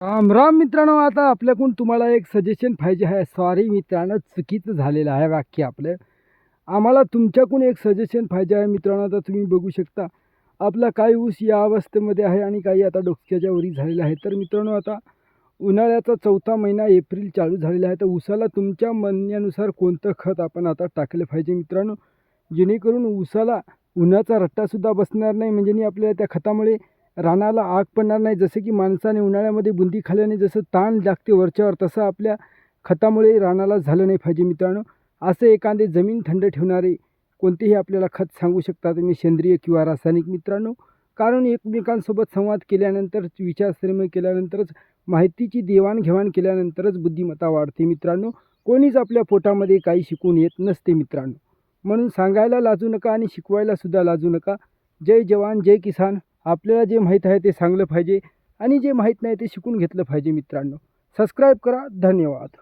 राम राम मित्रांनो, आता आपल्याकडून तुम्हाला एक सजेशन पाहिजे आहे. सॉरी मित्रांनो, चुकीचं झालेलं आहे वाक्य आपलं. आम्हाला तुमच्याकडून एक सजेशन पाहिजे आहे मित्रांनो. आता तुम्ही बघू शकता आपला काही ऊस या अवस्थेमध्ये आहे आणि काही आता डोक्याच्या वरी झालेला आहे. तर मित्रांनो, आता उन्हाळ्याचा 4था महिना एप्रिल चालू झालेला आहे. तर ऊसाला तुमच्या म्हणण्यानुसार कोणतं खत आपण आता टाकलं पाहिजे मित्रांनो, जेणेकरून ऊसाला उन्हाचा रट्टासुद्धा बसणार नाही, म्हणजे नी आपल्याला त्या खतामुळे रानाला आग पडणार नाही. जसं की माणसाने उन्हाळ्यामध्ये बुंदी खाल्ल्याने जसं ताण लागते वरच्यावर, तसं आपल्या खतामुळे रानाला झालं नाही पाहिजे मित्रांनो. असे एखादे जमीन थंड ठेवणारे कोणतेही आपल्याला खत सांगू शकता तुम्ही, सेंद्रिय किंवा रासायनिक मित्रांनो. कारण एकमेकांसोबत संवाद केल्यानंतर, विचारविनिमय केल्यानंतरच, माहितीची देवाणघेवाण केल्यानंतरच बुद्धिमत्ता वाढते मित्रांनो. कोणीच आपल्या पोटामध्ये काही शिकून येत नसते मित्रांनो. म्हणून सांगायला लाजू नका आणि शिकवायला सुद्धा लाजू नका. जय जवान जय किसान. आपल्याला जे माहीत आहे ते सांगलं पाहिजे आणि जे माहीत नाही ते शिकून घेतलं पाहिजे मित्रांनो. सबस्क्राईब करा. धन्यवाद.